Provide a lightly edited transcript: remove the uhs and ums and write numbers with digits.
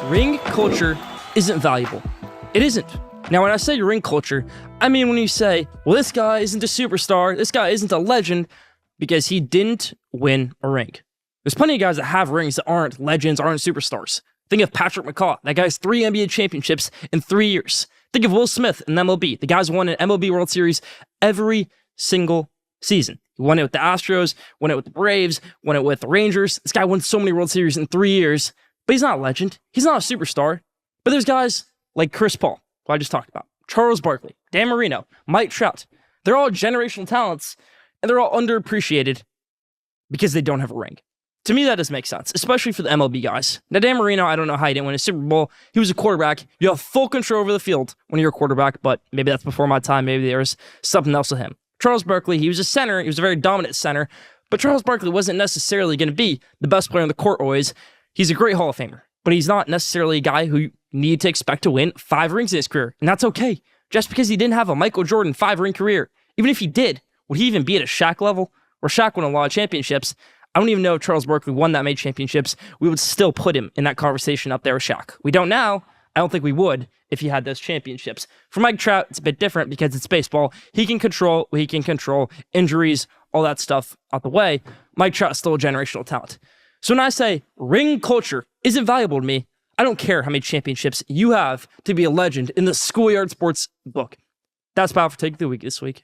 ring culture isn't valuable. It isn't. Now, when I say ring culture, I mean when you say, well, this guy isn't a superstar, this guy isn't a legend, because he didn't win a ring. There's plenty of guys that have rings that aren't legends, aren't superstars. Think of Patrick McCaw. That guy's 3 NBA championships in 3 years. Think of Will Smith in MLB. The guy's won an MLB World Series every single season. He won it with the Astros, won it with the Braves, won it with the Rangers. This guy won so many World Series in 3 years, but he's not a legend. He's not a superstar. But there's guys like Chris Paul, who I just talked about, Charles Barkley, Dan Marino, Mike Trout. They're all generational talents, and they're all underappreciated because they don't have a ring. To me, that doesn't make sense, especially for the MLB guys. Now, Dan Marino, I don't know how he didn't win a Super Bowl. He was a quarterback. You have full control over the field when you're a quarterback, but maybe that's before my time. Maybe there was something else with him. Charles Barkley, he was a center. He was a very dominant center, but Charles Barkley wasn't necessarily going to be the best player on the court always. He's a great Hall of Famer, but he's not necessarily a guy who you need to expect to win 5 rings in his career, and that's okay. Just because he didn't have a Michael Jordan 5-ring career, even if he did, would he even be at a Shaq level? Where Shaq won a lot of championships. I don't even know if Charles Barkley won that many championships. We would still put him in that conversation up there with Shaq. We don't now. I don't think we would if he had those championships. For Mike Trout, it's a bit different because it's baseball. He can control injuries, all that stuff out the way. Mike Trout is still a generational talent. So when I say ring culture isn't valuable to me, I don't care how many championships you have to be a legend in the Schoolyard Sports book. That's about for Take of the Week this week.